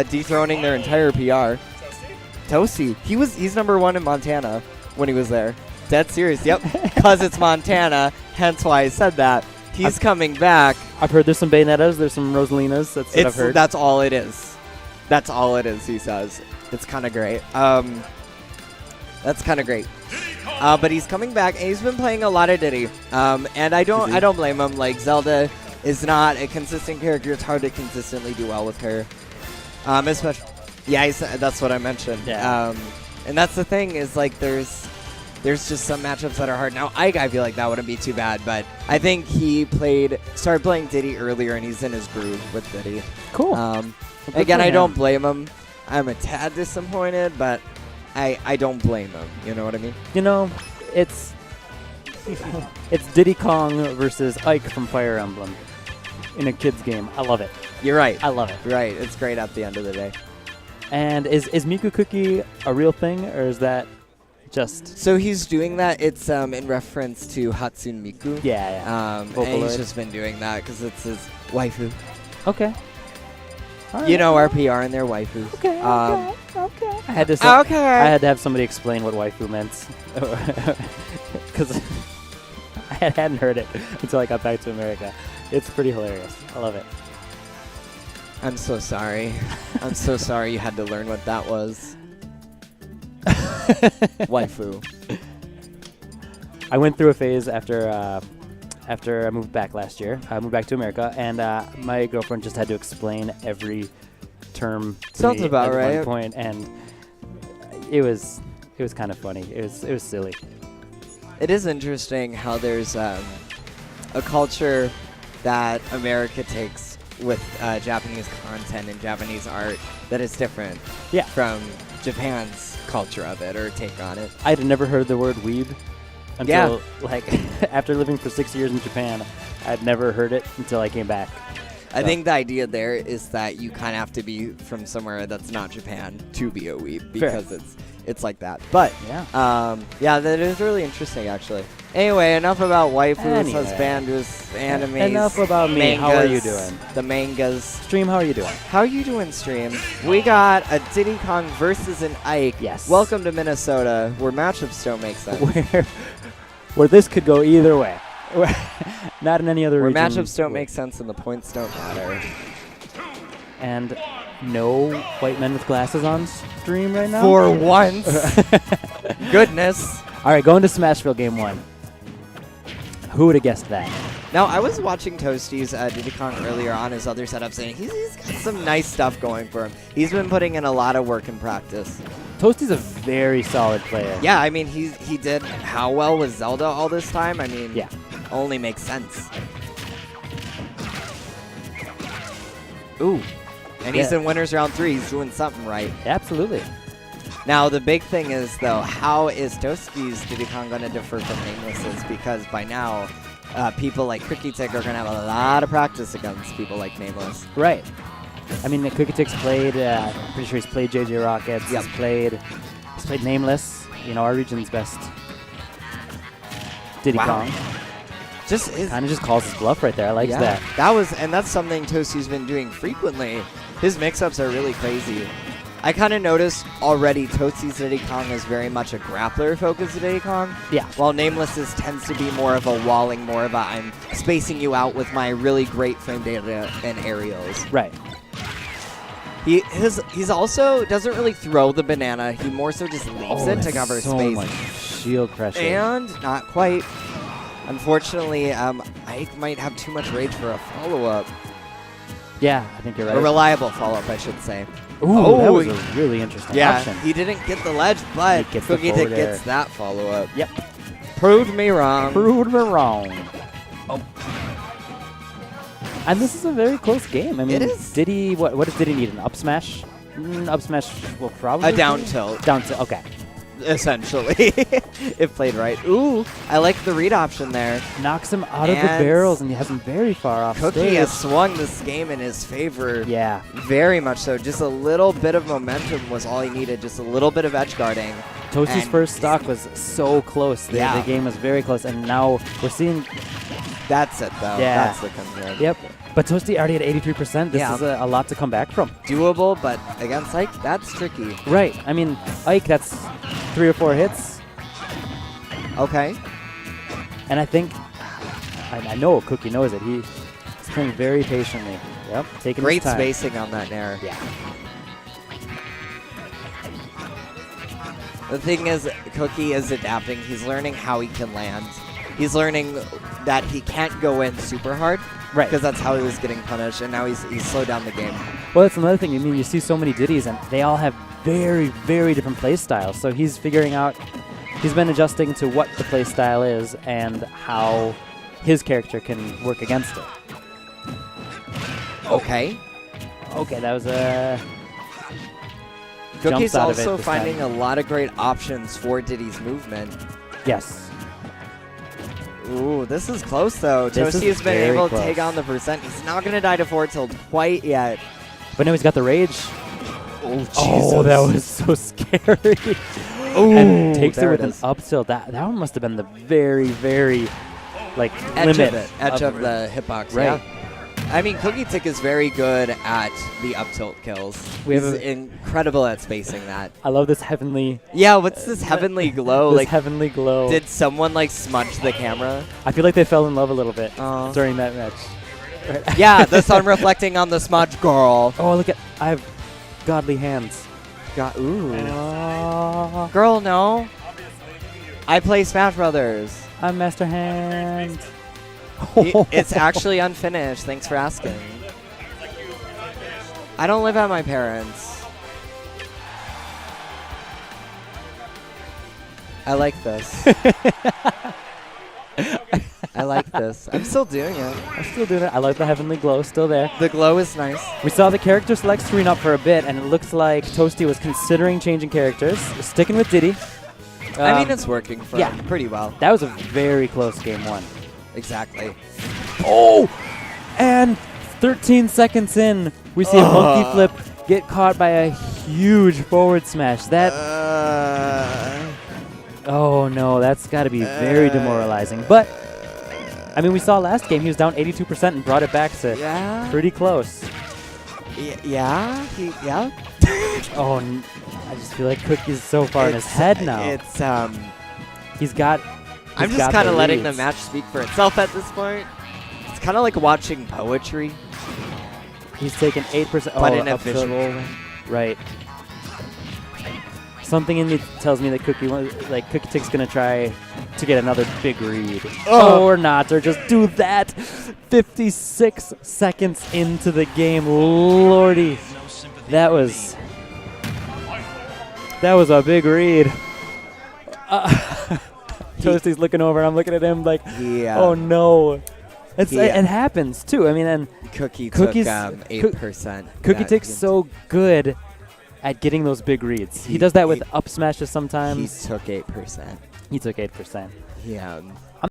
dethroning their entire PR. Tosty. He's #1 in Montana when he was there. Dead serious. Yep. Because it's Montana. Hence why I said that. He's coming back. I've heard there's some Bayonettas. There's some Rosalinas. That's what I've heard. That's all it is. That's all it is, he says. It's kind of great. That's kind of great. But he's coming back, and he's been playing a lot of Diddy. And I don't blame him. Like, Zelda is not a consistent character. It's hard to consistently do well with her. Especially, yeah, that's what I mentioned. Yeah. And that's the thing is, like, there's just some matchups that are hard. Now, Ike, I feel like that wouldn't be too bad, but I think he started playing Diddy earlier, and he's in his groove with Diddy. Cool. Again, I don't blame him. I'm a tad disappointed, but I don't blame him. You know what I mean? You know, it's Diddy Kong versus Ike from Fire Emblem in a kid's game. I love it. You're right. I love it. You're right. It's great at the end of the day. And is Miku Cookie a real thing, or is that just... So he's doing that. It's in reference to Hatsune Miku. Yeah. And he's just been doing that because it's his waifu. Okay. You know, our PR and their waifu. Okay. I had to have somebody explain what waifu meant because I hadn't heard it until I got back to America. It's pretty hilarious. I love it. I'm so sorry. I'm so sorry you had to learn what that was. Waifu. I went through a phase after I moved back last year. I moved back to America, and my girlfriend just had to explain every term to Sounds me about at right. one point, and it was kind of funny. It was silly. It is interesting how there's a culture that America takes with Japanese content and Japanese art that is different from Japan's culture of it or take on it. I had never heard the word weeb until like after living for 6 years in Japan. I'd never heard it until I came back. I think the idea there is that you kind of have to be from somewhere that's not Japan to be a weeb because it's like that. But yeah, that is really interesting actually. Anyway, enough about waifus, husbandus, animes. Enough about me. Mangas, how are you doing? The mangas. Stream, how are you doing? How are you doing, Stream? We got a Diddy Kong versus an Ike. Yes. Welcome to Minnesota, where matchups don't make sense. Where this could go either way. Not in any other region. Where matchups don't make sense and the points don't matter. And no white men with glasses on stream right now? For once. Goodness. All right, going to Smashville Game 1. Who would have guessed that? Now, I was watching Tosty's Diddy Kong earlier on his other setups, and he's got some nice stuff going for him. He's been putting in a lot of work and practice. Tosty's a very solid player. Yeah, I mean, he did how well with Zelda all this time? I mean, only makes sense. Ooh. And he's in Winners Round 3. He's doing something right. Absolutely. Now, the big thing is, though, how is Tosty's Diddy Kong going to differ from Nameless's? Because by now, people like Cookietic are going to have a lot of practice against people like Nameless. Right. I mean, Cookietic's played, I'm pretty sure he's played JJ Rockets. Yep. He's played Nameless. You know, our region's best Diddy Kong. Kind of just calls his bluff right there. I like that. That's something Tosty's been doing frequently. His mix-ups are really crazy. I kind of noticed already Tosty's Diddy Kong is very much a grappler-focused Diddy Kong. Yeah. While Nameless's tends to be more of a walling, more of a I'm spacing you out with my really great frame data and aerials. Right. He's also doesn't really throw the banana. He more so just leaves it to cover space. Much shield pressure. And not quite. Unfortunately, Ike might have too much rage for a follow-up. Yeah, I think you're right. A reliable follow-up, I should say. Ooh, that was a really interesting option. He didn't get the ledge, but Cookietic gets that follow-up. Yep. Proved me wrong. Proved me wrong. Oh. And this is a very close game. I mean, it is. Diddy, what does Diddy need? An up smash? Up smash will probably a down tilt. Down tilt, okay. Essentially, if played right. Ooh, I like the read option there. Knocks him out of the barrels, and he has him very far off Cookie stage. has swung this game in his favor. Yeah. Very much so. Just a little bit of momentum was all he needed. Just a little bit of edge guarding. Toasty's first stock was so close. The game was very close, and now we're seeing That's it, though. Yeah. That's the concern. Yep. But Tosty already at 83%. This is a lot to come back from. Doable, but against Ike, that's tricky. Right. I mean, Ike, that's 3 or 4 hits. Okay. And I think, I know Cookie knows it. He's playing very patiently. Yep. Taking Great his time. spacing on that nair. Yeah. The thing is, Cookie is adapting. He's learning how he can land. He's learning that he can't go in super hard. Right. Because that's how he was getting punished, and now he's slowed down the game. Well, that's another thing. I mean, you see so many Diddies, and they all have very, very different play styles. So he's figuring out, he's been adjusting to what the play style is and how his character can work against it. Okay. Okay, that was a... Cookie's also finding a lot of great options for Diddy's movement. Yes. Ooh, this is close, though. Tosty has been able to take on the percent. He's not going to die to forward tilt quite yet. But now he's got the rage. Oh, Jesus. Oh, that was so scary. Ooh, and takes it with an up tilt. That one must have been the very, very, like, edge limit. Edge of the hitbox, right. Yeah. I mean, Cookietic is very good at the up tilt kills. He's incredible at spacing that. I love this heavenly... Yeah, what's this heavenly glow? This heavenly glow. Did someone, like, smudge the camera? I feel like they fell in love a little bit during that match. Yeah, the sun reflecting on the smudge girl. Oh, look at... I have godly hands. Ooh. Girl, no. I play Smash Brothers. I'm Master Hand. It's actually unfinished. Thanks for asking. I don't live at my parents'. I like this. I like this. I'm still doing it. I'm still doing it. I like the heavenly glow. Still there. The glow is nice. We saw the character select screen up for a bit, and it looks like Tosty was considering changing characters. Sticking with Diddy. I mean, it's working for him pretty well. That was a very close game 1. Exactly. Oh! And 13 seconds in, we see a monkey flip get caught by a huge forward smash. That... oh, no. That's got to be very demoralizing. But, I mean, we saw last game he was down 82% and brought it back to pretty close. Yeah? Oh, I just feel like Cookie's so far in his head now. It's, He's got... I'm just kind of letting the match speak for itself at this point. It's kind of like watching poetry. He's taken 8%. But in a visual way. Right. Something in me tells me that Cookietic's going to try to get another big read. Or not, or just do that. 56 seconds into the game. Lordy. That was a big read. Toasty's looking over, and I'm looking at him like, oh no. It happens too. I mean, and Cookie's took 8%. Cookietic's so good at getting those big reads. He does that with up smashes sometimes. He took 8%. He took 8%. Yeah.